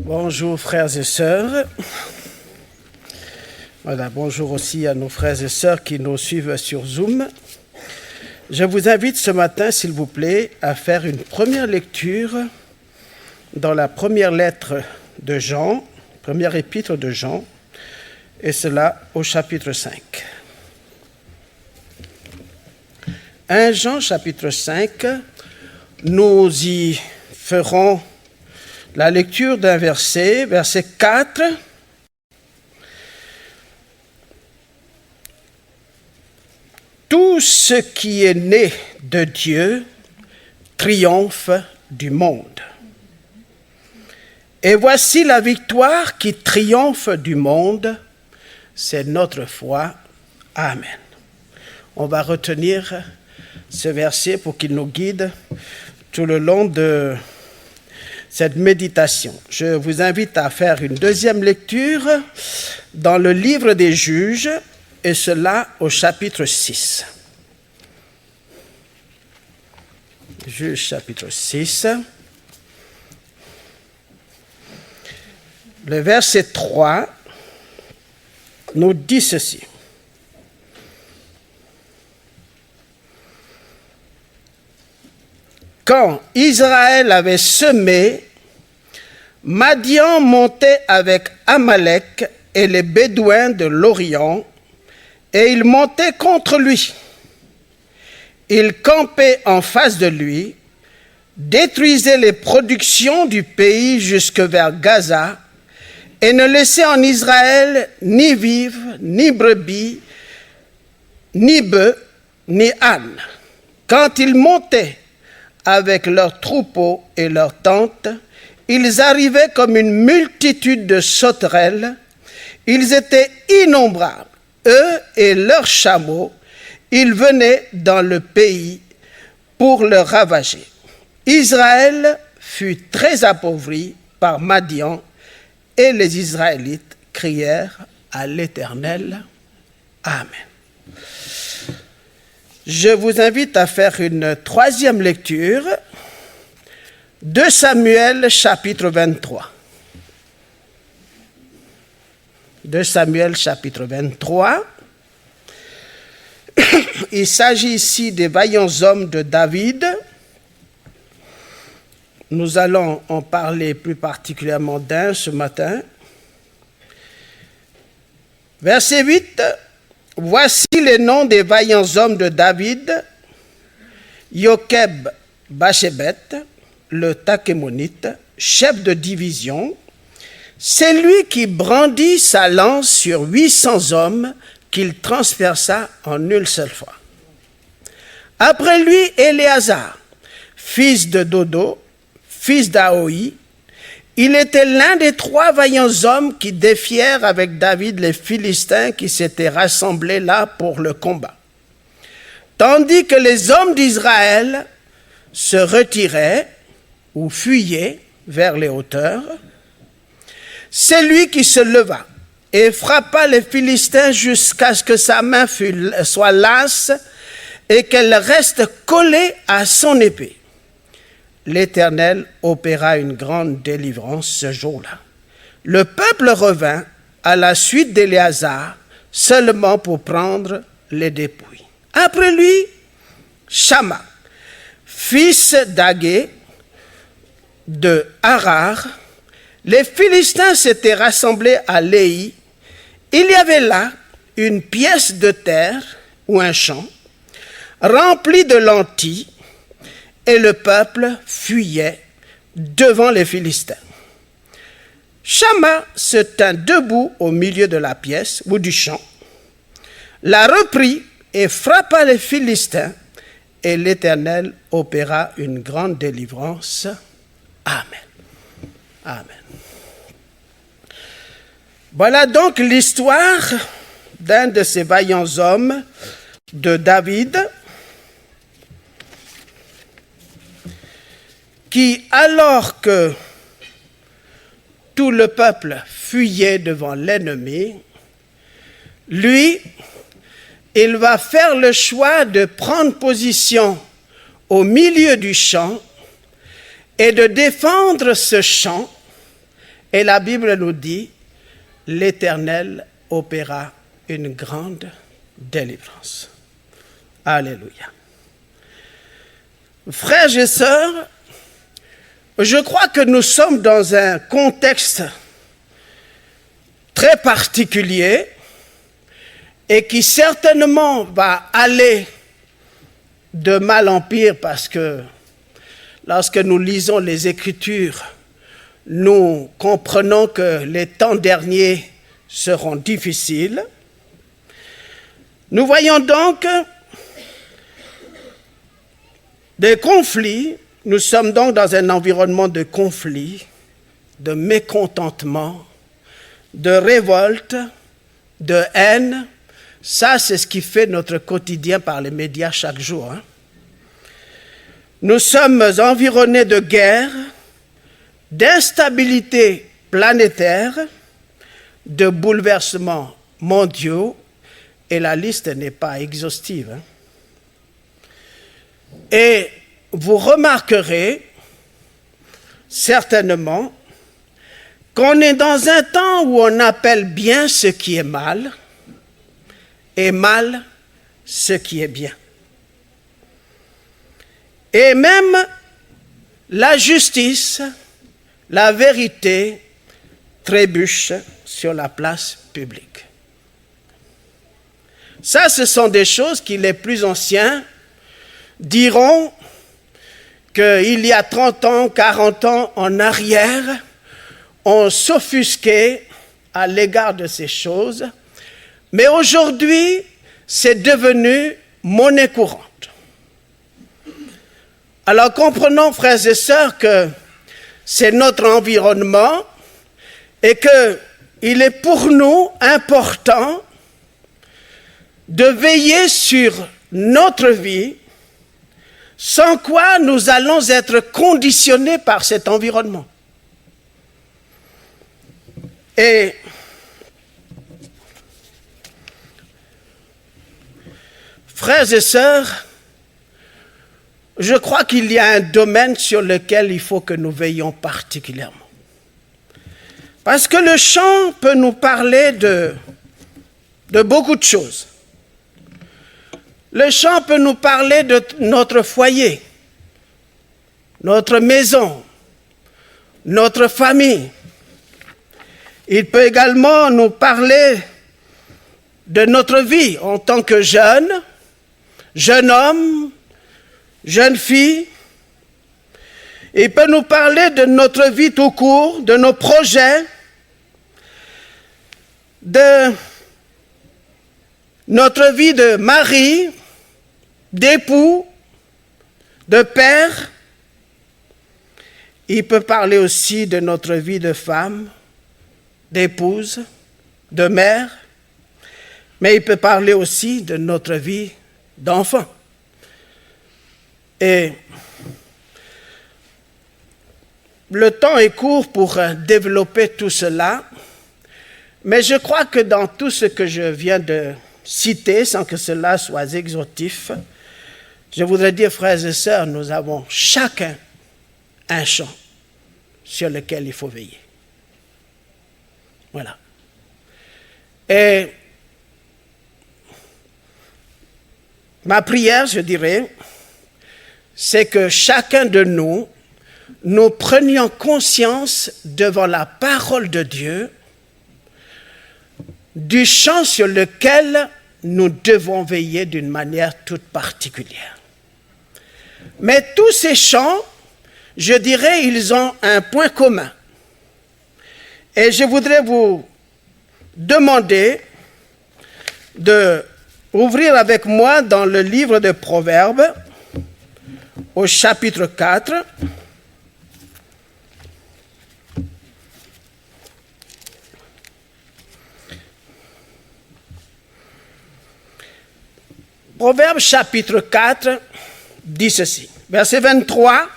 Bonjour frères et sœurs. Voilà, bonjour aussi à nos frères et sœurs qui nous suivent sur Zoom. Je vous invite ce matin, s'il vous plaît, à faire une première lecture dans la première lettre de Jean, première épître de Jean, et cela au chapitre 5. 1 Jean chapitre 5, nous y ferons la lecture d'un verset, verset 4. Tout ce qui est né de Dieu triomphe du monde. Et voici la victoire qui triomphe du monde, c'est notre foi. Amen. On va retenir ce verset pour qu'il nous guide tout le long de cette méditation. Je vous invite à faire une deuxième lecture dans le livre des Juges, et cela au chapitre 6. Juges chapitre 6. Le verset 3 nous dit ceci. Quand Israël avait semé, Madian montait avec Amalek et les Bédouins de l'Orient, et il montait contre lui. Il campait en face de lui, détruisait les productions du pays jusque vers Gaza, et ne laissait en Israël ni vivre, ni brebis, ni bœufs, ni ânes. Quand ils montaient avec leurs troupeaux et leurs tentes, ils arrivaient comme une multitude de sauterelles. Ils étaient innombrables, eux et leurs chameaux. Ils venaient dans le pays pour le ravager. Israël fut très appauvri par Madian, et les Israélites crièrent à l'Éternel. Amen. Je vous invite à faire une troisième lecture de Samuel chapitre 23. De Samuel chapitre 23. Il s'agit ici des vaillants hommes de David. Nous allons en parler plus particulièrement d'un ce matin. Verset 8. Voici les noms des vaillants hommes de David. Yokeb Bashébet, le Takémonite, chef de division. C'est lui qui brandit sa lance sur 800 hommes qu'il transperça en une seule fois. Après lui, Éléazar, fils de Dodo, fils d'Aoi. Il était l'un des 3 vaillants hommes qui défièrent avec David les Philistins qui s'étaient rassemblés là pour le combat. Tandis que les hommes d'Israël se retiraient ou fuyaient vers les hauteurs, c'est lui qui se leva et frappa les Philistins jusqu'à ce que sa main soit lasse et qu'elle reste collée à son épée. L'Éternel opéra une grande délivrance ce jour-là. Le peuple revint à la suite d'Éléazar seulement pour prendre les dépouilles. Après lui, Shama, fils d'Agé de Harar. Les Philistins s'étaient rassemblés à Léhi. Il y avait là une pièce de terre ou un champ rempli de lentilles, et le peuple fuyait devant les Philistins. Shama se tint debout au milieu de la pièce ou du champ, la reprit et frappa les Philistins, et l'Éternel opéra une grande délivrance. Amen. Amen. Voilà donc l'histoire d'un de ces vaillants hommes de David, qui, alors que tout le peuple fuyait devant l'ennemi, lui, il va faire le choix de prendre position au milieu du champ et de défendre ce champ Et la Bible nous dit, l'Éternel opéra une grande délivrance. Alléluia. Frères et sœurs, je crois que nous sommes dans un contexte très particulier et qui certainement va aller de mal en pire parce que lorsque nous lisons les Écritures, nous comprenons que les temps derniers seront difficiles. Nous voyons donc des conflits. Nous sommes donc dans un environnement de conflits, de mécontentement, de révolte, de haine. Ça, c'est ce qui fait notre quotidien par les médias chaque jour. Nous sommes environnés de guerres, d'instabilité planétaire, de bouleversements mondiaux, et la liste n'est pas exhaustive. Et vous remarquerez certainement qu'on est dans un temps où on appelle bien ce qui est mal et mal ce qui est bien. Et même la justice, la vérité trébuche sur la place publique. Ça, ce sont des choses que les plus anciens diront qu'il y a 30 ans, 40 ans en arrière, on s'offusquait à l'égard de ces choses, mais aujourd'hui, c'est devenu monnaie courante. Alors comprenons, frères et sœurs, que c'est notre environnement et qu'il est pour nous important de veiller sur notre vie, sans quoi nous allons être conditionnés par cet environnement. Et frères et sœurs, je crois qu'il y a un domaine sur lequel il faut que nous veillions particulièrement. Parce que le chant peut nous parler de beaucoup de choses. Le chant peut nous parler de notre foyer, notre maison, notre famille. Il peut également nous parler de notre vie en tant que jeune homme, jeune fille. Il peut nous parler de notre vie tout court, de nos projets, de notre vie de mari, d'époux, de père. Il peut parler aussi de notre vie de femme, d'épouse, de mère, mais il peut parler aussi de notre vie d'enfant. Et le temps est court pour développer tout cela, mais je crois que dans tout ce que je viens de citer, sans que cela soit exhaustif, je voudrais dire, frères et sœurs, nous avons chacun un champ sur lequel il faut veiller. Voilà. Et ma prière, je dirais, c'est que chacun de nous prenions conscience devant la parole de Dieu du champ sur lequel nous devons veiller d'une manière toute particulière. Mais tous ces champs, je dirais, ils ont un point commun. Et je voudrais vous demander d'ouvrir avec moi dans le livre de Proverbes, au chapitre 4. Proverbes chapitre 4 dit ceci, verset 23.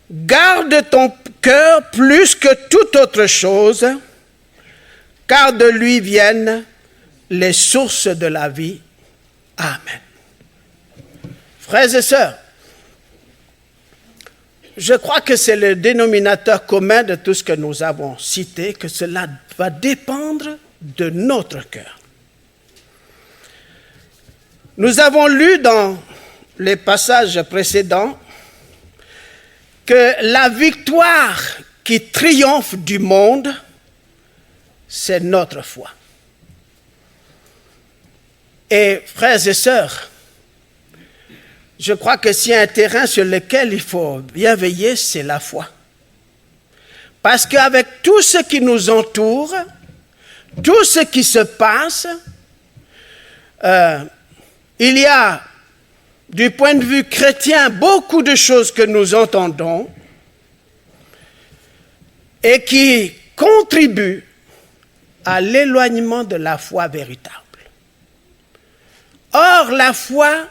« Garde ton cœur plus que toute autre chose, car de lui viennent les sources de la vie. Amen. » Frères et sœurs, je crois que c'est le dénominateur commun de tout ce que nous avons cité, que cela va dépendre de notre cœur. Nous avons lu dans les passages précédents que la victoire qui triomphe du monde, c'est notre foi. Et frères et sœurs, je crois que s'il y a un terrain sur lequel il faut bien veiller, c'est la foi. Parce qu'avec tout ce qui nous entoure, tout ce qui se passe, il y a, du point de vue chrétien, beaucoup de choses que nous entendons et qui contribuent à l'éloignement de la foi véritable. Or, la foi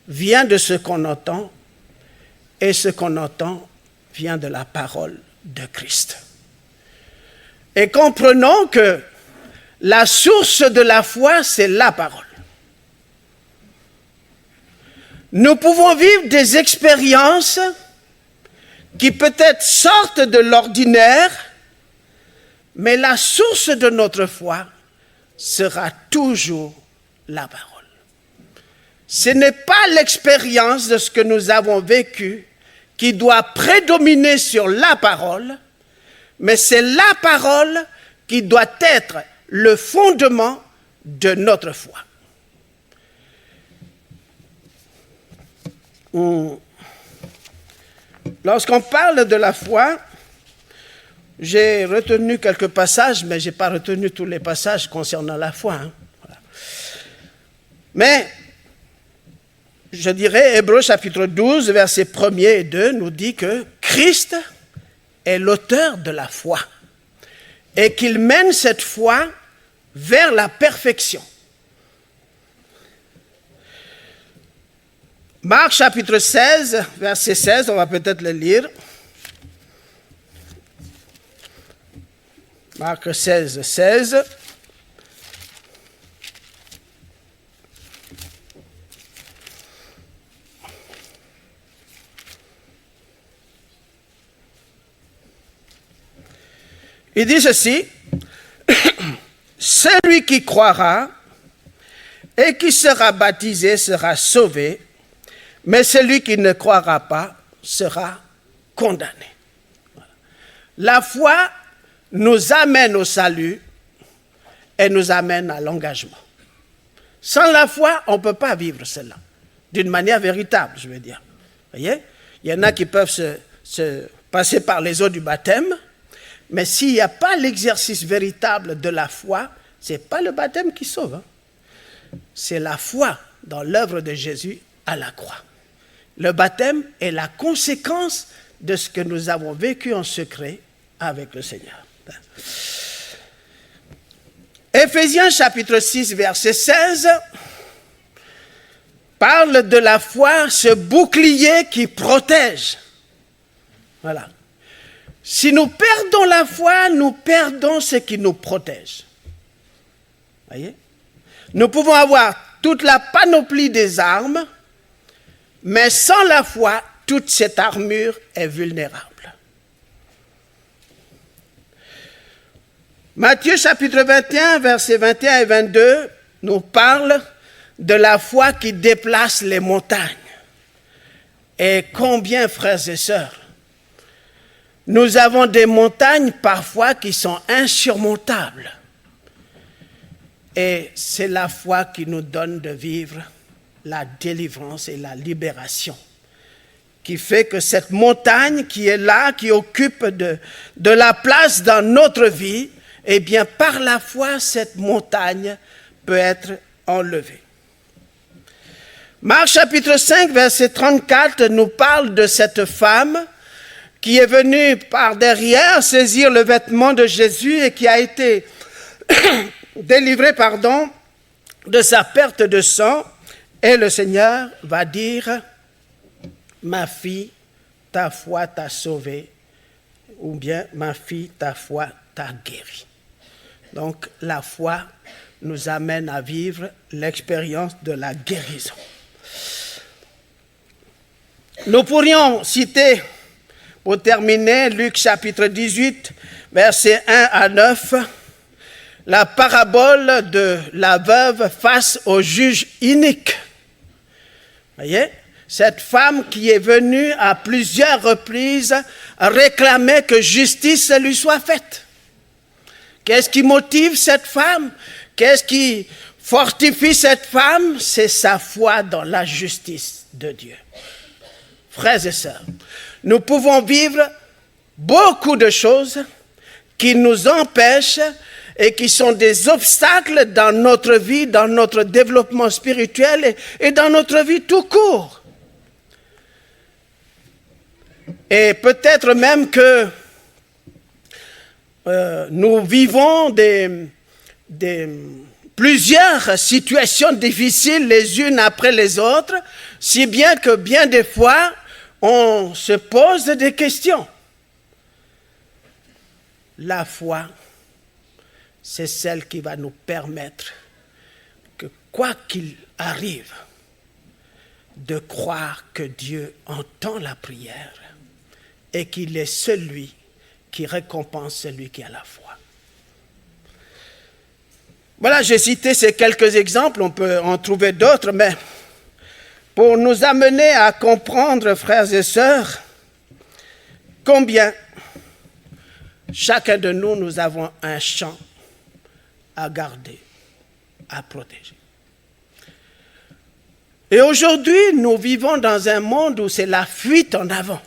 vient de ce qu'on entend, et ce qu'on entend vient de la parole de Christ. Et comprenons que la source de la foi, c'est la parole. Nous pouvons vivre des expériences qui peut-être sortent de l'ordinaire, mais la source de notre foi sera toujours la parole. Ce n'est pas l'expérience de ce que nous avons vécu qui doit prédominer sur la parole, mais c'est la parole qui doit être le fondement de notre foi. Lorsqu'on parle de la foi, j'ai retenu quelques passages, mais je n'ai pas retenu tous les passages concernant la foi. Voilà. Mais, je dirais, Hébreux chapitre 12, versets 1er et 2, nous dit que Christ est l'auteur de la foi et qu'il mène cette foi vers la perfection. Marc chapitre 16, verset 16, on va peut-être le lire. Marc 16, 16. Il dit ceci, « Celui qui croira et qui sera baptisé sera sauvé, mais celui qui ne croira pas sera condamné. » La foi nous amène au salut et nous amène à l'engagement. Sans la foi, on ne peut pas vivre cela, d'une manière véritable, je veux dire. Vous voyez, il y en a qui peuvent se passer par les eaux du baptême, mais s'il n'y a pas l'exercice véritable de la foi, ce n'est pas le baptême qui sauve. C'est la foi dans l'œuvre de Jésus à la croix. Le baptême est la conséquence de ce que nous avons vécu en secret avec le Seigneur. Éphésiens chapitre 6, verset 16 parle de la foi, ce bouclier qui protège. Voilà. Si nous perdons la foi, nous perdons ce qui nous protège. Voyez? Nous pouvons avoir toute la panoplie des armes, mais sans la foi, toute cette armure est vulnérable. Matthieu chapitre 21, versets 21 et 22 nous parle de la foi qui déplace les montagnes. Et combien, frères et sœurs, nous avons des montagnes parfois qui sont insurmontables. Et c'est la foi qui nous donne de vivre la délivrance et la libération, qui fait que cette montagne qui est là, qui occupe de la place dans notre vie, eh bien, par la foi, cette montagne peut être enlevée. Marc chapitre 5, verset 34 nous parle de cette femme qui est venue par derrière saisir le vêtement de Jésus et qui a été délivrée, de sa perte de sang. Et le Seigneur va dire, « Ma fille, ta foi t'a sauvée » ou bien « Ma fille, ta foi t'a guérie ». Donc la foi nous amène à vivre l'expérience de la guérison. Nous pourrions citer Pour terminer, Luc chapitre 18, versets 1 à 9, la parabole de la veuve face au juge inique. Voyez, cette femme qui est venue à plusieurs reprises réclamer que justice lui soit faite. Qu'est-ce qui motive cette femme? Qu'est-ce qui fortifie cette femme? C'est sa foi dans la justice de Dieu. Frères et sœurs, nous pouvons vivre beaucoup de choses qui nous empêchent et qui sont des obstacles dans notre vie, dans notre développement spirituel et dans notre vie tout court. Et peut-être même que nous vivons plusieurs situations difficiles les unes après les autres, si bien que bien des fois, on se pose des questions. La foi, c'est celle qui va nous permettre que, quoi qu'il arrive, de croire que Dieu entend la prière et qu'il est celui qui récompense celui qui a la foi. Voilà, j'ai cité ces quelques exemples, on peut en trouver d'autres, mais pour nous amener à comprendre, frères et sœurs, combien chacun de nous, nous avons un champ à garder, à protéger. Et aujourd'hui, nous vivons dans un monde où c'est la fuite en avant.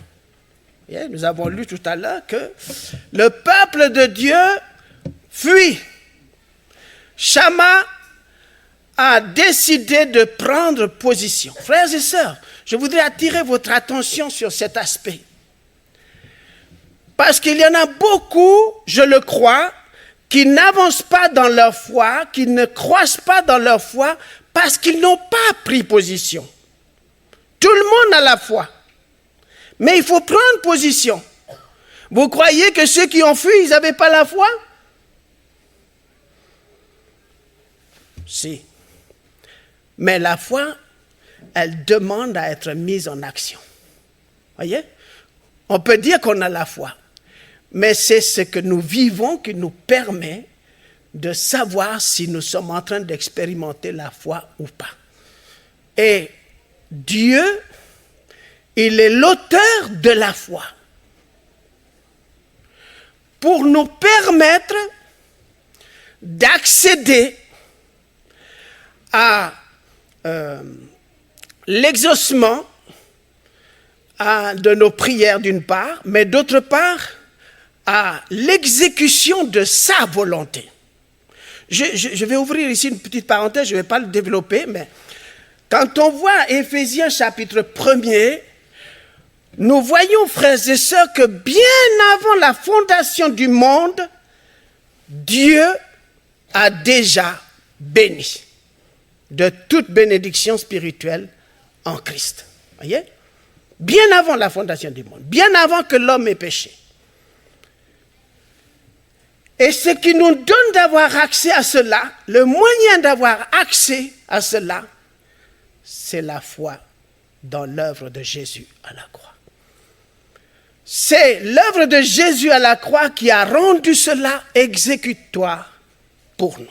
Nous avons lu tout à l'heure que le peuple de Dieu fuit. Chama a décidé de prendre position. Frères et sœurs, je voudrais attirer votre attention sur cet aspect. Parce qu'il y en a beaucoup, je le crois, qui n'avancent pas dans leur foi, qui ne croissent pas dans leur foi, parce qu'ils n'ont pas pris position. Tout le monde a la foi. Mais il faut prendre position. Vous croyez que ceux qui ont fui, ils n'avaient pas la foi? Si. Mais la foi, elle demande à être mise en action. Voyez? On peut dire qu'on a la foi. Mais c'est ce que nous vivons qui nous permet de savoir si nous sommes en train d'expérimenter la foi ou pas. Et Dieu, il est l'auteur de la foi. Pour nous permettre d'accéder à l'exaucement de nos prières d'une part, mais d'autre part, à l'exécution de sa volonté. Je vais ouvrir ici une petite parenthèse, je ne vais pas le développer, mais quand on voit Éphésiens chapitre 1er, nous voyons, frères et sœurs, que bien avant la fondation du monde, Dieu a déjà béni de toute bénédiction spirituelle en Christ. Voyez? Bien avant la fondation du monde, bien avant que l'homme ait péché. Et ce qui nous donne d'avoir accès à cela, le moyen d'avoir accès à cela, c'est la foi dans l'œuvre de Jésus à la croix. C'est l'œuvre de Jésus à la croix qui a rendu cela exécutoire pour nous.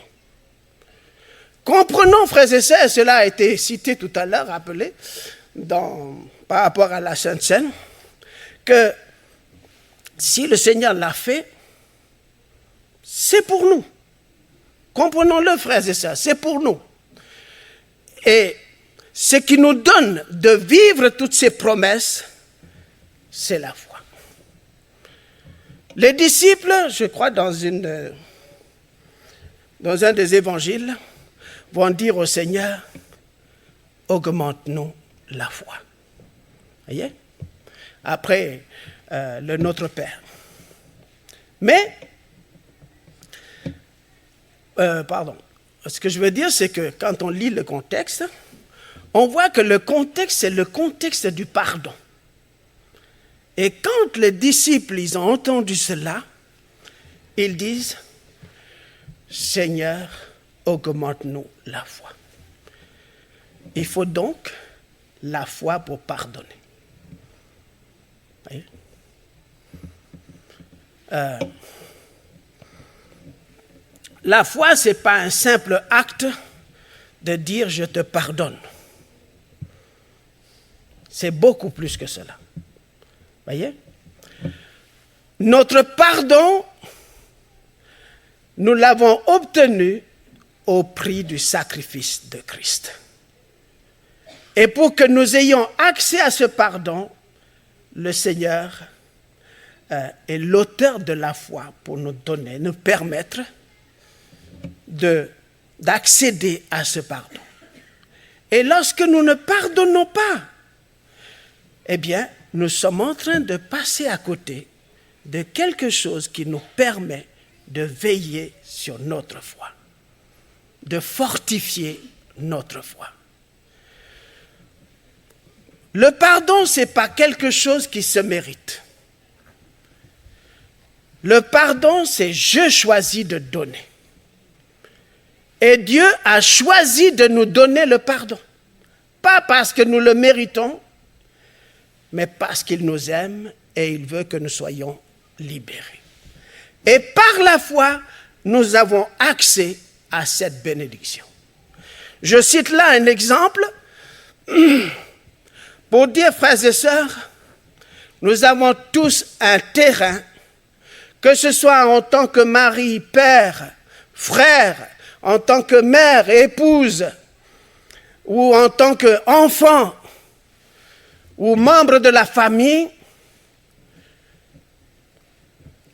Comprenons, frères et sœurs, cela a été cité tout à l'heure, rappelé, par rapport à la Sainte Seine, que si le Seigneur l'a fait, c'est pour nous. Comprenons-le, frères et sœurs, c'est pour nous. Et ce qui nous donne de vivre toutes ces promesses, c'est la foi. Les disciples, je crois, dans un des évangiles, vont dire au Seigneur, augmente-nous la foi. Voyez? Après le Notre Père. Mais, ce que je veux dire, c'est que quand on lit le contexte, on voit que le contexte, c'est le contexte du pardon. Et quand les disciples, ils ont entendu cela, ils disent, Seigneur, augmente-nous la foi. Il faut donc la foi pour pardonner. Voyez? La foi, ce n'est pas un simple acte de dire « je te pardonne ». C'est beaucoup plus que cela. Voyez? Notre pardon, nous l'avons obtenu au prix du sacrifice de Christ. Et pour que nous ayons accès à ce pardon, le Seigneur est l'auteur de la foi pour nous donner, nous permettre d'accéder à ce pardon. Et lorsque nous ne pardonnons pas, eh bien, nous sommes en train de passer à côté de quelque chose qui nous permet de veiller sur notre foi, de fortifier notre foi. Le pardon, ce n'est pas quelque chose qui se mérite. Le pardon, c'est je choisis de donner. Et Dieu a choisi de nous donner le pardon. Pas parce que nous le méritons, mais parce qu'il nous aime et il veut que nous soyons libérés. Et par la foi, nous avons accès à cette bénédiction. Je cite là un exemple pour dire, frères et sœurs, nous avons tous un terrain, que ce soit en tant que mari, père, frère, en tant que mère, épouse, ou en tant qu'enfant, ou membre de la famille,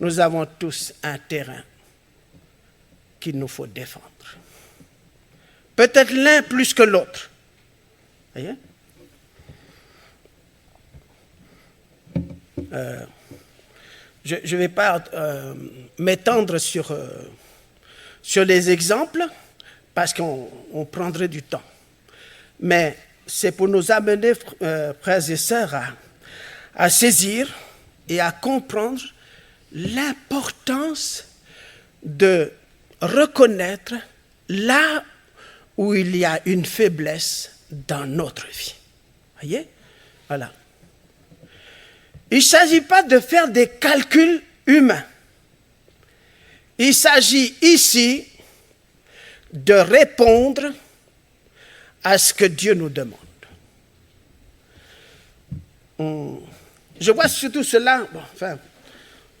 nous avons tous un terrain qu'il nous faut défendre. Peut-être l'un plus que l'autre. Voyez? Je ne vais pas m'étendre sur les exemples parce qu'on prendrait du temps. Mais c'est pour nous amener, frères et sœurs, à saisir et à comprendre l'importance de reconnaître là où il y a une faiblesse dans notre vie. Voyez? Voilà. Il ne s'agit pas de faire des calculs humains. Il s'agit ici de répondre à ce que Dieu nous demande. Je vois surtout cela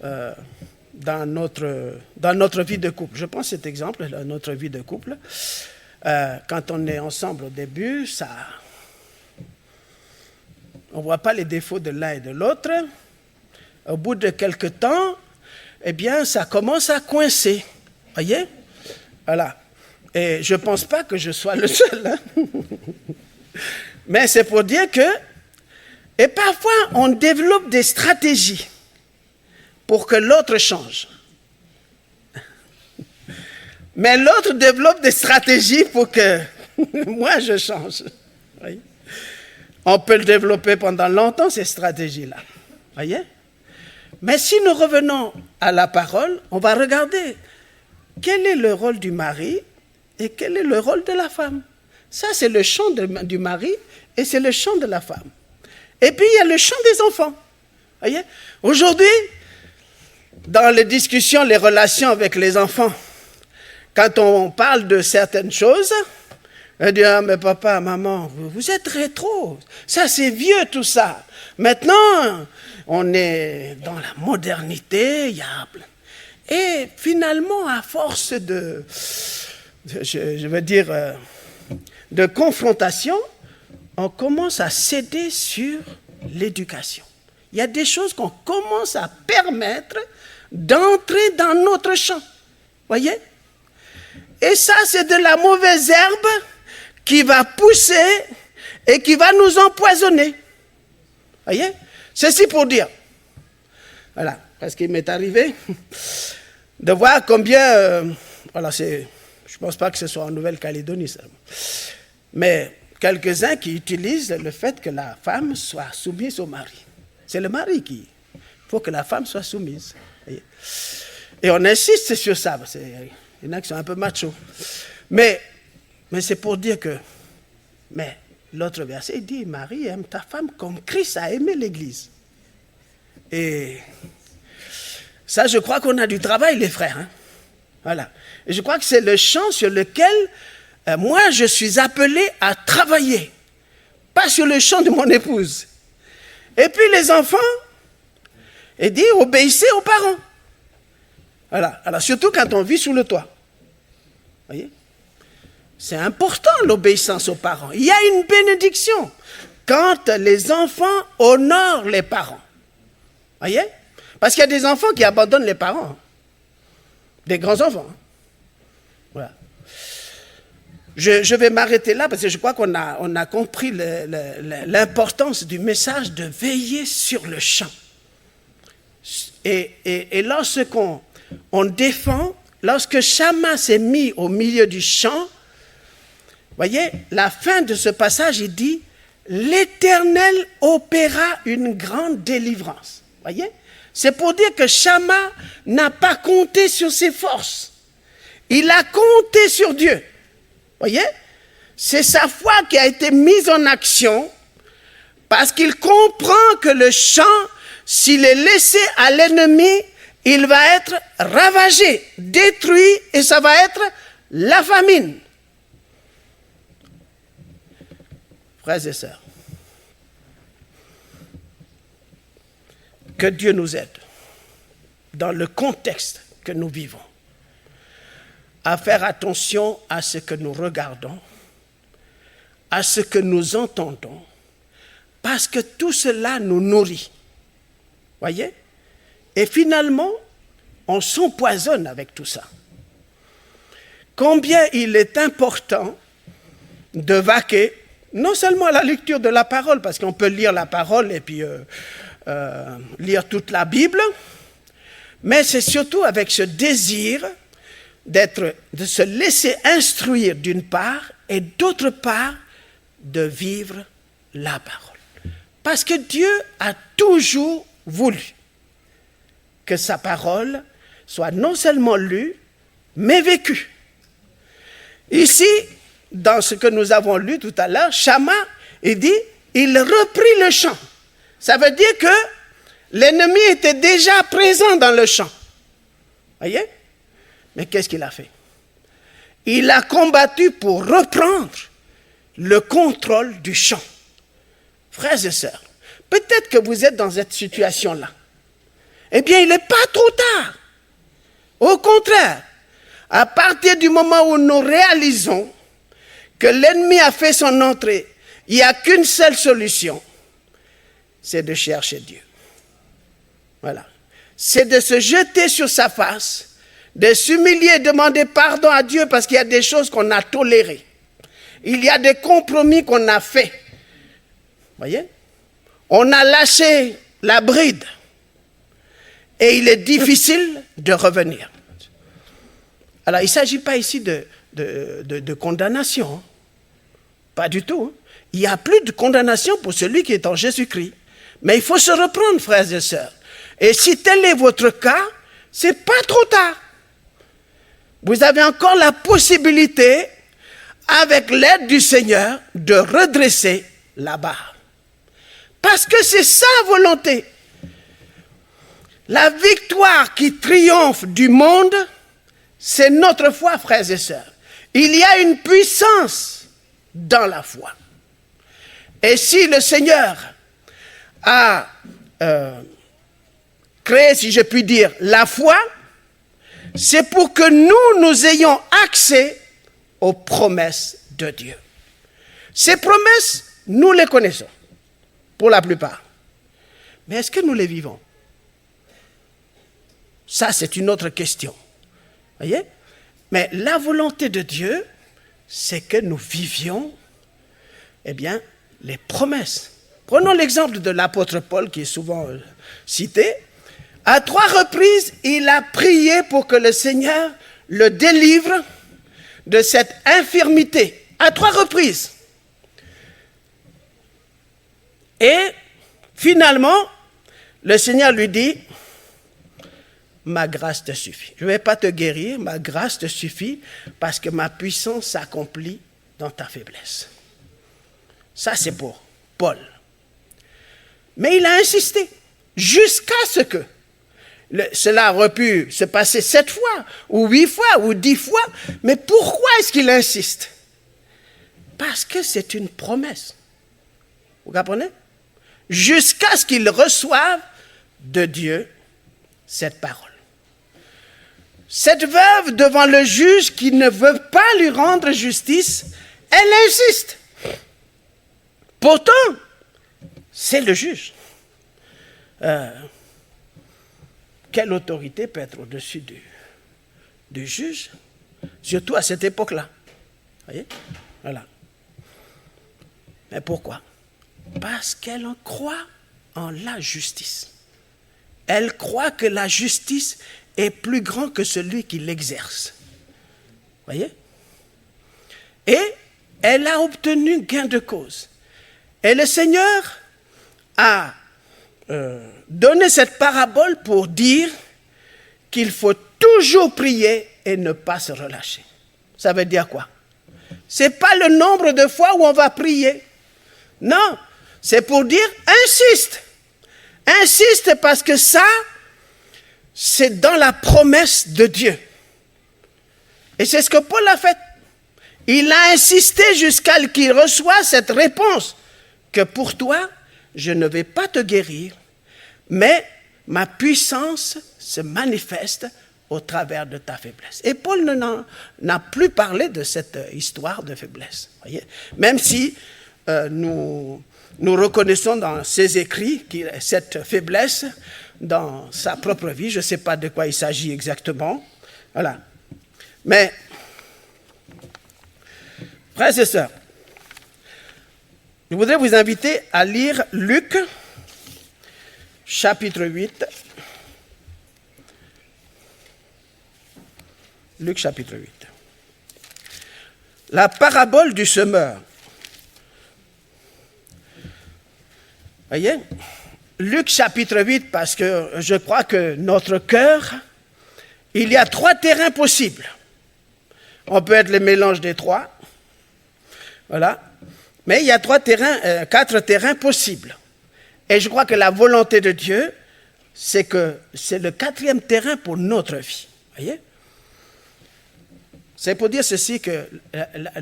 dans notre vie de couple. Je prends cet exemple, dans notre vie de couple. Quand on est ensemble au début, on ne voit pas les défauts de l'un et de l'autre. Au bout de quelque temps, eh bien, ça commence à coincer. Voyez? Voilà. Et je ne pense pas que je sois le seul. Hein? Mais c'est pour dire que, et parfois, on développe des stratégies pour que l'autre change. Mais l'autre développe des stratégies pour que moi, je change. Voyez? On peut le développer pendant longtemps, ces stratégies-là. Voyez? Mais si nous revenons à la parole, on va regarder quel est le rôle du mari et quel est le rôle de la femme. Ça, c'est le champ du mari et c'est le champ de la femme. Et puis, il y a le champ des enfants. Voyez? Aujourd'hui, dans les discussions, les relations avec les enfants, quand on parle de certaines choses, on dit « Ah, mais papa, maman, vous êtes rétro. Ça, c'est vieux, tout ça. Maintenant, on est dans la modernité. Et finalement, à force de confrontation, on commence à céder sur l'éducation. Il y a des choses qu'on commence à permettre d'entrer dans notre champ. Voyez? Et ça, c'est de la mauvaise herbe qui va pousser et qui va nous empoisonner. Voyez? Ceci pour dire, voilà, parce qu'il m'est arrivé de voir combien, je ne pense pas que ce soit en Nouvelle-Calédonie seulement, mais quelques-uns qui utilisent le fait que la femme soit soumise au mari. C'est le mari il faut que la femme soit soumise. Voyez? Et on insiste sur ça, parce qu'il y en a qui sont un peu machos. Mais c'est pour dire que, mais l'autre verset dit, Marie, aime ta femme comme Christ a aimé l'Église. Et Ça, je crois qu'on a du travail, les frères. Hein? Voilà. Et je crois que c'est le champ sur lequel moi, je suis appelé à travailler. Pas sur le champ de mon épouse. Et puis les enfants, il dit, obéissez aux parents. Voilà. Alors, surtout quand on vit sous le toit. Voyez? C'est important, l'obéissance aux parents. Il y a une bénédiction quand les enfants honorent les parents. Voyez? Parce qu'il y a des enfants qui abandonnent les parents. Des grands-enfants. Voilà. Je vais m'arrêter là parce que je crois qu'on a compris l'importance du message de veiller sur le champ. Et lorsqu'on défend, lorsque Shamma s'est mis au milieu du champ, voyez, la fin de ce passage, il dit « L'Éternel opéra une grande délivrance ». Voyez, c'est pour dire que Shamma n'a pas compté sur ses forces. Il a compté sur Dieu. Voyez, c'est sa foi qui a été mise en action parce qu'il comprend que le champ, s'il est laissé à l'ennemi, il va être ravagé, détruit et ça va être la famine. Frères et sœurs, que Dieu nous aide dans le contexte que nous vivons à faire attention à ce que nous regardons, à ce que nous entendons, parce que tout cela nous nourrit. Voyez? Et finalement, on s'empoisonne avec tout ça. Combien il est important de vaquer, non seulement à la lecture de la parole, parce qu'on peut lire la parole et puis lire toute la Bible, mais c'est surtout avec ce désir de se laisser instruire d'une part et d'autre part de vivre la parole. Parce que Dieu a toujours voulu que sa parole soit non seulement lue, mais vécue. Ici, dans ce que nous avons lu tout à l'heure, Shamma, il dit, il reprit le champ. Ça veut dire que l'ennemi était déjà présent dans le champ. Voyez? Mais qu'est-ce qu'il a fait? Il a combattu pour reprendre le contrôle du champ. Frères et sœurs, peut-être que vous êtes dans cette situation-là. Eh bien, il n'est pas trop tard. Au contraire, à partir du moment où nous réalisons que l'ennemi a fait son entrée, il n'y a qu'une seule solution, c'est de chercher Dieu. Voilà. C'est de se jeter sur sa face, de s'humilier, demander pardon à Dieu parce qu'il y a des choses qu'on a tolérées. Il y a des compromis qu'on a faits. Voyez? On a lâché la bride. Et il est difficile de revenir. Alors, il ne s'agit pas ici de condamnation. Pas du tout. Il n'y a plus de condamnation pour celui qui est en Jésus-Christ. Mais il faut se reprendre, frères et sœurs. Et si tel est votre cas, ce n'est pas trop tard. Vous avez encore la possibilité, avec l'aide du Seigneur, de redresser la barre. Parce que c'est sa volonté. La victoire qui triomphe du monde, c'est notre foi, frères et sœurs. Il y a une puissance dans la foi. Et si le Seigneur a créé, si je puis dire, la foi, c'est pour que nous ayons accès aux promesses de Dieu. Ces promesses, nous les connaissons, pour la plupart. Mais est-ce que nous les vivons? Ça, c'est une autre question. Voyez? Mais la volonté de Dieu, c'est que nous vivions, eh bien, les promesses. Prenons l'exemple de l'apôtre Paul, qui est souvent cité. À 3 reprises, il a prié pour que le Seigneur le délivre de cette infirmité. À 3 reprises. Et finalement, le Seigneur lui dit, ma grâce te suffit. Je ne vais pas te guérir, ma grâce te suffit parce que ma puissance s'accomplit dans ta faiblesse. Ça, c'est pour Paul. Mais il a insisté jusqu'à ce que Cela aurait pu se passer 7 fois, ou 8 fois, ou 10 fois. Mais pourquoi est-ce qu'il insiste? Parce que c'est une promesse. Vous comprenez? Jusqu'à ce qu'il reçoive de Dieu cette parole. Cette veuve, devant le juge qui ne veut pas lui rendre justice, elle insiste. Pourtant, c'est le juge. Quelle autorité peut être au-dessus du juge? Surtout à cette époque-là. Voyez? Voilà. Mais pourquoi? Parce qu'elle en croit en la justice. Elle croit que la justice est plus grande que celui qui l'exerce. Voyez? Et elle a obtenu gain de cause. Et le Seigneur a donné cette parabole pour dire qu'il faut toujours prier et ne pas se relâcher. Ça veut dire quoi? Ce n'est pas le nombre de fois où on va prier. Non, c'est pour dire insiste. Insiste parce que ça, c'est dans la promesse de Dieu. Et c'est ce que Paul a fait. Il a insisté jusqu'à ce qu'il reçoive cette réponse que pour toi, je ne vais pas te guérir, mais ma puissance se manifeste au travers de ta faiblesse. Et Paul n'a plus parlé de cette histoire de faiblesse. Voyez? Même si nous reconnaissons dans ses écrits cette faiblesse dans sa propre vie. Je ne sais pas de quoi il s'agit exactement. Voilà. Mais, frères et sœurs, je voudrais vous inviter à lire Luc, chapitre 8. Luc, chapitre 8. La parabole du semeur. Voyez? Luc, chapitre 8, parce que je crois que notre cœur, il y a 3 terrains possibles. On peut être le mélange des 3. Voilà. Mais il y a 4 terrains possibles. Et je crois que la volonté de Dieu, c'est que c'est le 4e terrain pour notre vie. Voyez? C'est pour dire ceci que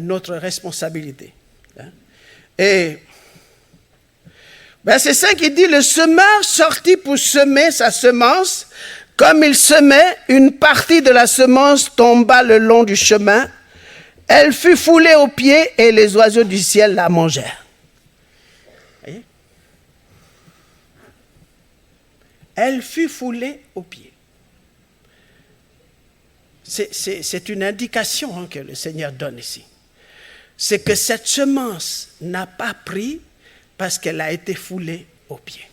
notre responsabilité. Hein? Et verset 5, il dit, le semeur sortit pour semer sa semence. Comme il semait, une partie de la semence tomba le long du chemin. Elle fut foulée aux pieds et les oiseaux du ciel la mangèrent. Voyez? Elle fut foulée aux pieds. C'est une indication que le Seigneur donne ici. C'est que cette semence n'a pas pris parce qu'elle a été foulée aux pieds.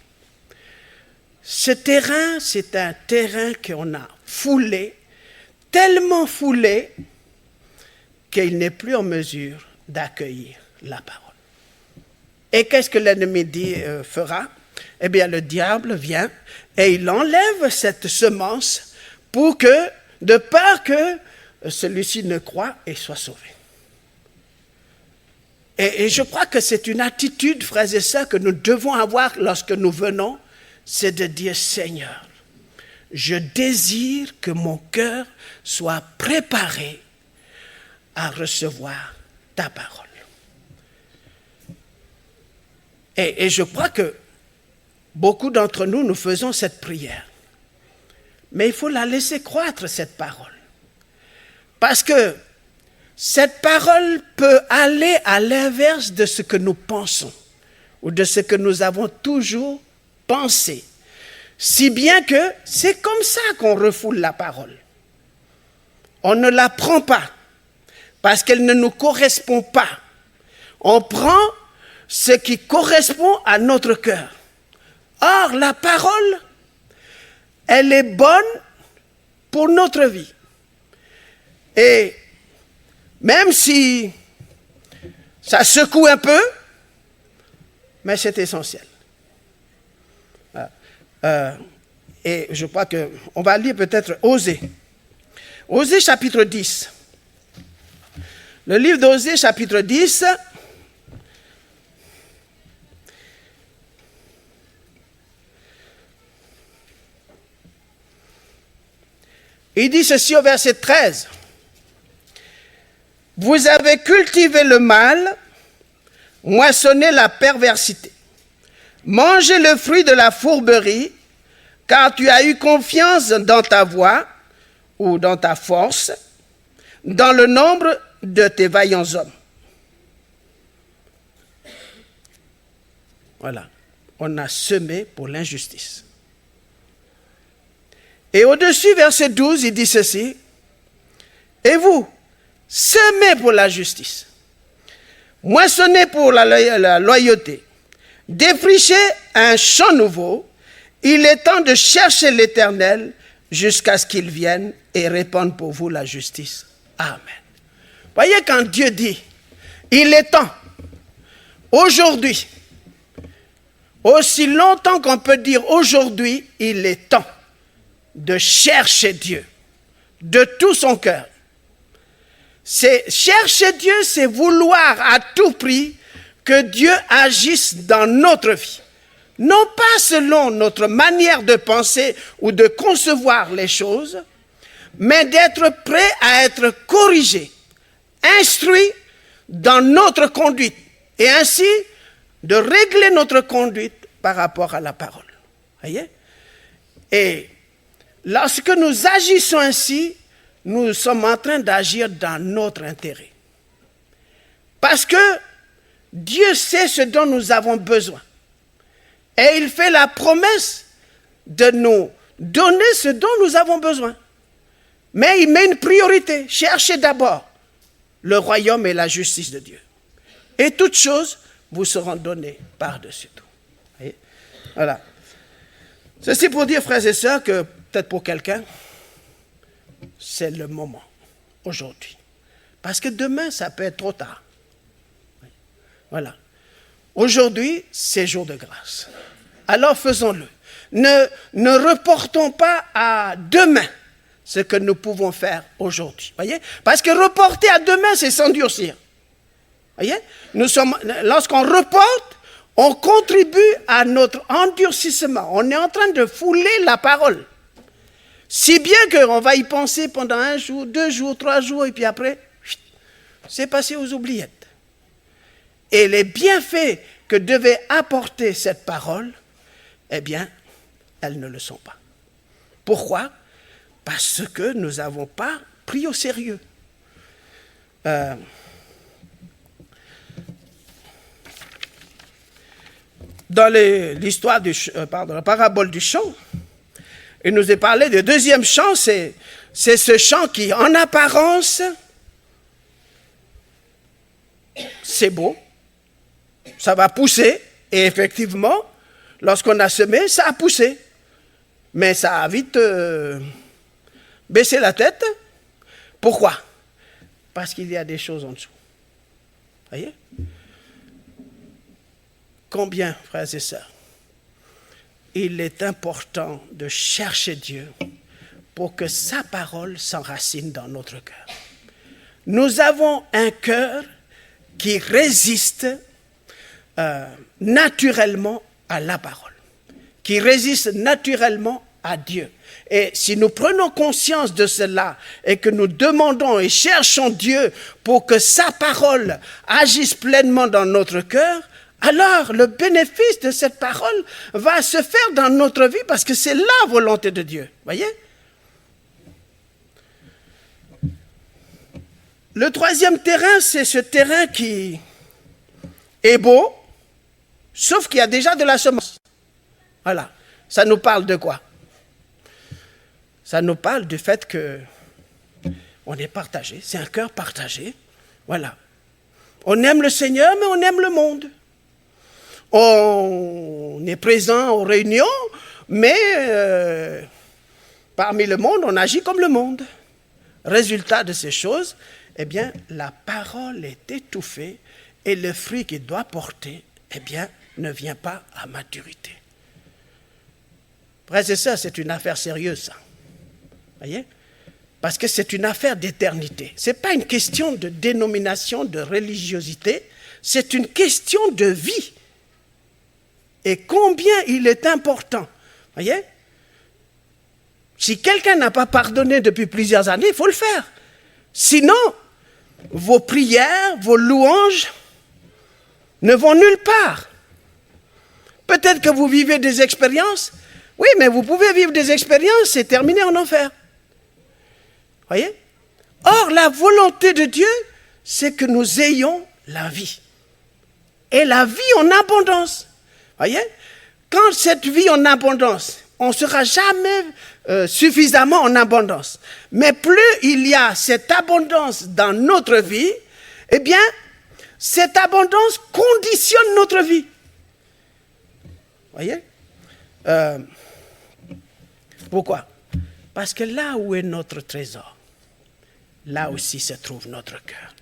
Ce terrain, c'est un terrain qu'on a foulé, tellement foulé qu'il n'est plus en mesure d'accueillir la parole. Et qu'est-ce que l'ennemi fera? Eh bien, le diable vient et il enlève cette semence pour que, de peur que celui-ci ne croie et soit sauvé. Et je crois que c'est une attitude, frères et sœurs, que nous devons avoir lorsque nous venons, c'est de dire, Seigneur, je désire que mon cœur soit préparé à recevoir ta parole. Et je crois que beaucoup d'entre nous, nous faisons cette prière. Mais il faut la laisser croître, cette parole. Parce que cette parole peut aller à l'inverse de ce que nous pensons ou de ce que nous avons toujours pensé. Si bien que c'est comme ça qu'on refoule la parole. On ne la prend pas parce qu'elle ne nous correspond pas. On prend ce qui correspond à notre cœur. Or, la parole, elle est bonne pour notre vie. Et même si ça secoue un peu, mais c'est essentiel. Et je crois qu'on va lire peut-être Osée. Osée chapitre 10. Le livre d'Osée chapitre 10. Il dit ceci au verset 13. Vous avez cultivé le mal, moissonné la perversité. Mangez le fruit de la fourberie, car tu as eu confiance dans ta voix ou dans ta force, dans le nombre de tes vaillants hommes. Voilà, on a semé pour l'injustice. Et au-dessus, verset 12, il dit ceci. Et vous, semez pour la justice, moissonnez pour la loyauté, défrichez un champ nouveau. Il est temps de chercher l'Éternel jusqu'à ce qu'il vienne et répande pour vous la justice. Amen. Voyez, quand Dieu dit, il est temps, aujourd'hui, aussi longtemps qu'on peut dire aujourd'hui, il est temps de chercher Dieu de tout son cœur. C'est chercher Dieu, c'est vouloir à tout prix que Dieu agisse dans notre vie. Non pas selon notre manière de penser ou de concevoir les choses, mais d'être prêt à être corrigé, instruit dans notre conduite, et ainsi de régler notre conduite par rapport à la parole. Voyez? Et lorsque nous agissons ainsi, nous sommes en train d'agir dans notre intérêt. Parce que Dieu sait ce dont nous avons besoin. Et il fait la promesse de nous donner ce dont nous avons besoin. Mais il met une priorité. Cherchez d'abord le royaume et la justice de Dieu. Et toutes choses vous seront données par-dessus tout. Voyez? Voilà. Ceci pour dire, frères et sœurs, que peut-être pour quelqu'un, c'est le moment, aujourd'hui. Parce que demain, ça peut être trop tard. Voilà. Aujourd'hui, c'est jour de grâce. Alors faisons-le. Ne reportons pas à demain ce que nous pouvons faire aujourd'hui. Voyez? Parce que reporter à demain, c'est s'endurcir. Voyez? Lorsqu'on reporte, on contribue à notre endurcissement. On est en train de fouler la parole. Si bien qu'on va y penser pendant 1 jour, 2 jours, 3 jours, et puis après, c'est passé aux oubliettes. Et les bienfaits que devait apporter cette parole, eh bien, elles ne le sont pas. Pourquoi? Parce que nous n'avons pas pris au sérieux. Dans l'histoire la parabole du champ, il nous est parlé du deuxième champ, c'est ce champ qui, en apparence, c'est beau, ça va pousser, et effectivement, lorsqu'on a semé, ça a poussé. Mais ça a vite baissé la tête. Pourquoi? Parce qu'il y a des choses en dessous. Voyez? Combien, frères et sœurs, il est important de chercher Dieu pour que sa parole s'enracine dans notre cœur. Nous avons un cœur qui résiste naturellement à la parole, qui résiste naturellement à Dieu. Et si nous prenons conscience de cela et que nous demandons et cherchons Dieu pour que sa parole agisse pleinement dans notre cœur, alors le bénéfice de cette parole va se faire dans notre vie parce que c'est la volonté de Dieu. Voyez? Le troisième terrain, c'est ce terrain qui est beau, sauf qu'il y a déjà de la semence. Voilà. Ça nous parle de quoi? Ça nous parle du fait que on est partagé, c'est un cœur partagé. Voilà. On aime le Seigneur, mais on aime le monde. On est présent aux réunions, mais parmi le monde, on agit comme le monde. Résultat de ces choses, eh bien, la parole est étouffée et le fruit qu'il doit porter, eh bien, ne vient pas à maturité. Frères et sœurs, c'est une affaire sérieuse, ça. Voyez? Parce que c'est une affaire d'éternité. Ce n'est pas une question de dénomination, de religiosité, c'est une question de vie. Et combien il est important. Voyez? Si quelqu'un n'a pas pardonné depuis plusieurs années, il faut le faire. Sinon, vos prières, vos louanges ne vont nulle part. Peut-être que vous vivez des expériences. Oui, mais vous pouvez vivre des expériences et terminer en enfer. Voyez? Or, la volonté de Dieu, c'est que nous ayons la vie. Et la vie en abondance. Voyez? Quand cette vie en abondance, on ne sera jamais suffisamment en abondance. Mais plus il y a cette abondance dans notre vie, eh bien, cette abondance conditionne notre vie. Voyez? Pourquoi? Parce que là où est notre trésor, là aussi se trouve notre cœur.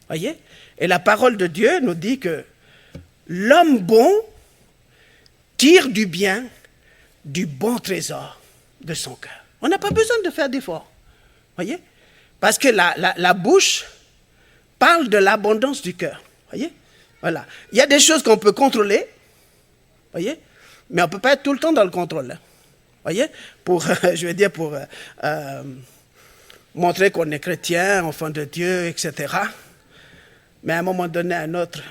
Voyez? Et la parole de Dieu nous dit que l'homme bon tire du bien du bon trésor de son cœur. On n'a pas besoin de faire d'efforts. Voyez? Parce que la bouche parle de l'abondance du cœur. Voyez? Voilà. Il y a des choses qu'on peut contrôler. Voyez? Mais on ne peut pas être tout le temps dans le contrôle. Voyez? Pour montrer qu'on est chrétien, enfant de Dieu, etc. Mais à un moment donné, à un autre,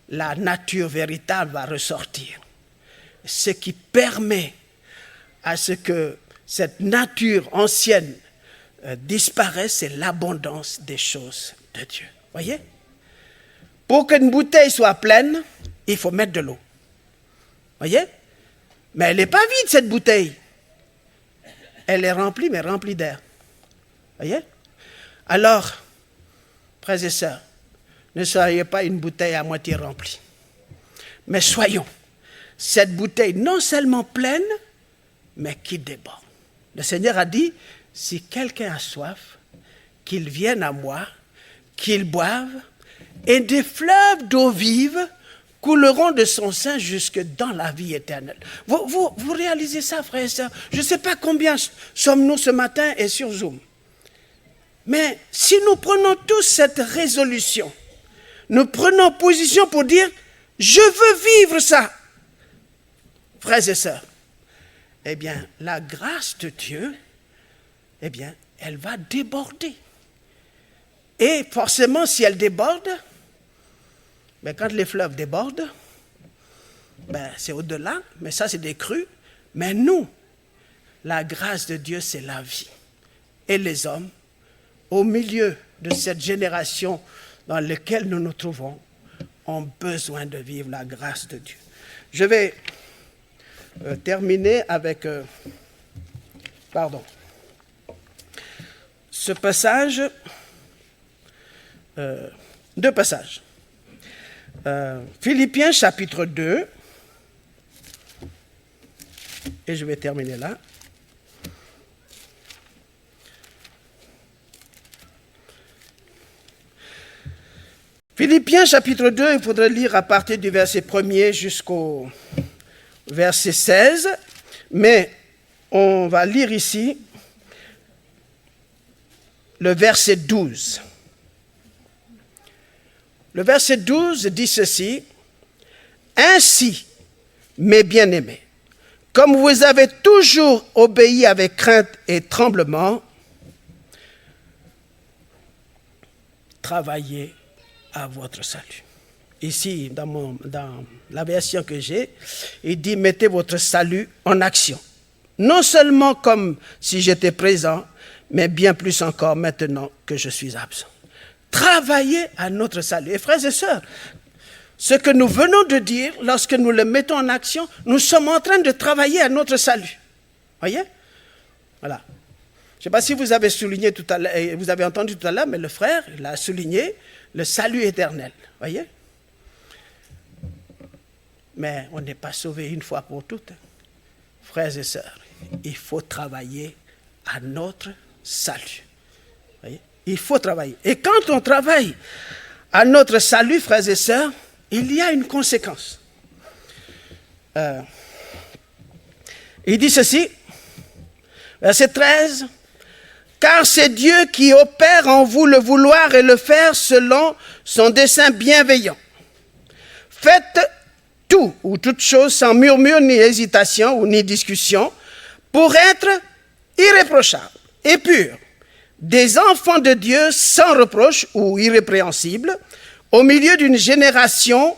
la nature véritable va ressortir. Ce qui permet à ce que cette nature ancienne disparaisse, c'est l'abondance des choses de Dieu. Voyez? Pour qu'une bouteille soit pleine, il faut mettre de l'eau. Voyez? Mais elle n'est pas vide, cette bouteille. Elle est remplie, mais remplie d'air. Voyez? Alors, frères et sœurs, ne soyez pas une bouteille à moitié remplie. Mais soyons cette bouteille non seulement pleine, mais qui déborde. Le Seigneur a dit, si quelqu'un a soif, qu'il vienne à moi, qu'il boive, et des fleuves d'eau vive couleront de son sein jusque dans la vie éternelle. Vous réalisez ça, frères et sœurs? Je ne sais pas combien sommes-nous ce matin et sur Zoom. Mais si nous prenons tous cette résolution, nous prenons position pour dire, je veux vivre ça, frères et sœurs, eh bien, la grâce de Dieu, eh bien, elle va déborder. Et forcément, si elle déborde, ben, quand les fleuves débordent, ben, c'est au-delà, mais ça, c'est des crues. Mais nous, la grâce de Dieu, c'est la vie. Et les hommes, au milieu de cette génération dans laquelle nous nous trouvons, ont besoin de vivre la grâce de Dieu. Je vais terminer avec ce passage, deux passages. Philippiens chapitre 2, et je vais terminer là. Philippiens chapitre 2, il faudrait lire à partir du verset 1er jusqu'au verset 16, mais on va lire ici le verset 12. Le verset 12 dit ceci, « Ainsi, mes bien-aimés, comme vous avez toujours obéi avec crainte et tremblement, travaillez à votre salut. » Ici, dans la version que j'ai, il dit « Mettez votre salut en action. Non seulement comme si j'étais présent, mais bien plus encore maintenant que je suis absent. » Travailler à notre salut. Et frères et sœurs, ce que nous venons de dire, lorsque nous le mettons en action, nous sommes en train de travailler à notre salut. Voyez? Voilà. Je ne sais pas si vous avez souligné tout à l'heure, vous avez entendu tout à l'heure, mais le frère, il a souligné le salut éternel. Voyez? Mais on n'est pas sauvé une fois pour toutes. Frères et sœurs, il faut travailler à notre salut. Voyez? Il faut travailler. Et quand on travaille à notre salut, frères et sœurs, il y a une conséquence. Il dit ceci, verset 13, « Car c'est Dieu qui opère en vous le vouloir et le faire selon son dessein bienveillant. Faites tout ou toute chose sans murmure ni hésitation ou ni discussion, pour être irréprochables et purs, des enfants de Dieu sans reproche ou irrépréhensibles, au milieu d'une génération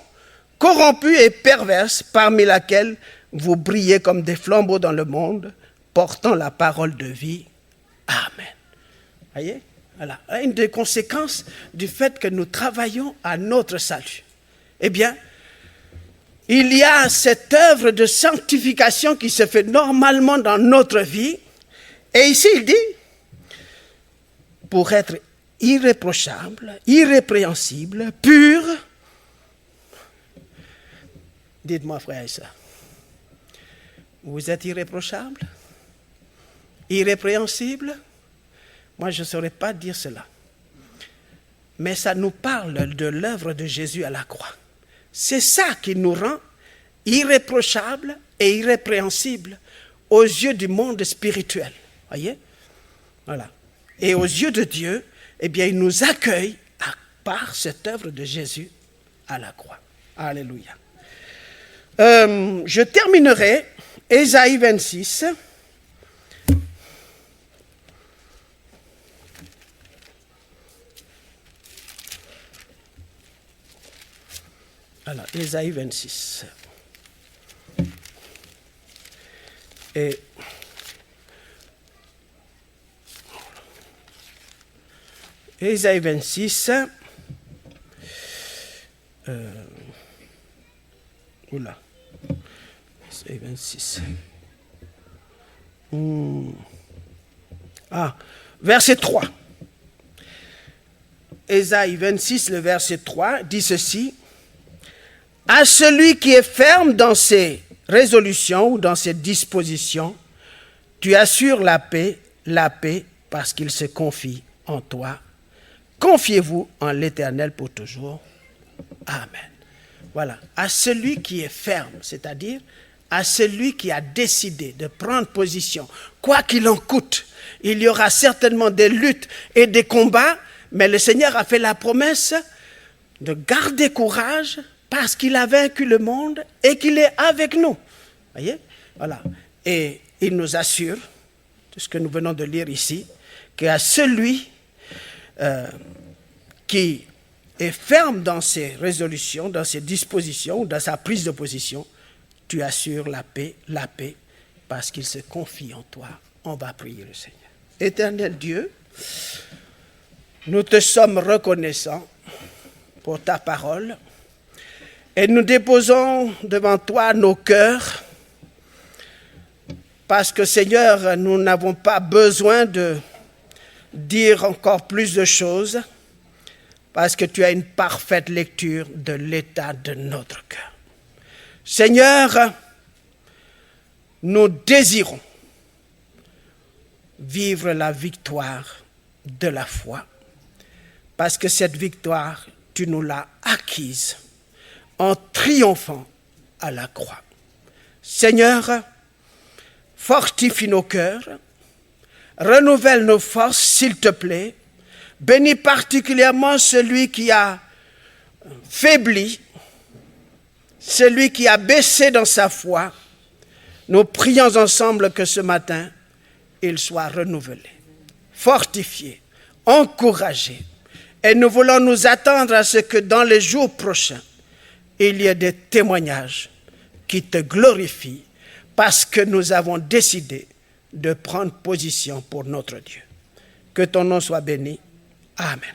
corrompue et perverse, parmi laquelle vous brillez comme des flambeaux dans le monde, portant la parole de vie. Amen. Voyez? Voilà. Une des conséquences du fait que nous travaillons à notre salut. Eh bien, il y a cette œuvre de sanctification qui se fait normalement dans notre vie. Et ici, il dit, pour être irréprochable, irrépréhensible, pur. Dites-moi, frère et sœurs, vous êtes irréprochable, irrépréhensible? Moi, je ne saurais pas dire cela. Mais ça nous parle de l'œuvre de Jésus à la croix. C'est ça qui nous rend irréprochables et irrépréhensibles aux yeux du monde spirituel. Voyez? Voilà. Et aux yeux de Dieu, eh bien, il nous accueille par cette œuvre de Jésus à la croix. Alléluia. Je terminerai Ésaïe 26. Alors, Ésaïe 26. Et Ésaïe 26. Oula. Ésaïe 26. Verset 3. Ésaïe 26, le verset 3, dit ceci. À celui qui est ferme dans ses résolutions ou dans ses dispositions, tu assures la paix parce qu'il se confie en toi. Confiez-vous en l'Éternel pour toujours. Amen. Voilà. À celui qui est ferme, c'est-à-dire à celui qui a décidé de prendre position, quoi qu'il en coûte. Il y aura certainement des luttes et des combats, mais le Seigneur a fait la promesse de garder courage parce qu'il a vaincu le monde et qu'il est avec nous. Voyez? Voilà. Et il nous assure, tout ce que nous venons de lire ici, qu'à celui qui est ferme dans ses résolutions, dans ses dispositions, dans sa prise de position, tu assures la paix, parce qu'il se confie en toi. On va prier le Seigneur. Éternel Dieu, nous te sommes reconnaissants pour ta parole et nous déposons devant toi nos cœurs parce que Seigneur, nous n'avons pas besoin de dire encore plus de choses parce que tu as une parfaite lecture de l'état de notre cœur. Seigneur, nous désirons vivre la victoire de la foi, parce que cette victoire, tu nous l'as acquise en triomphant à la croix. Seigneur, fortifie nos cœurs, renouvelle nos forces, s'il te plaît, bénis particulièrement celui qui a faibli, celui qui a baissé dans sa foi. Nous prions ensemble que ce matin, il soit renouvelé, fortifié, encouragé. Et nous voulons nous attendre à ce que dans les jours prochains, il y ait des témoignages qui te glorifient parce que nous avons décidé de prendre position pour notre Dieu. Que ton nom soit béni. Amen.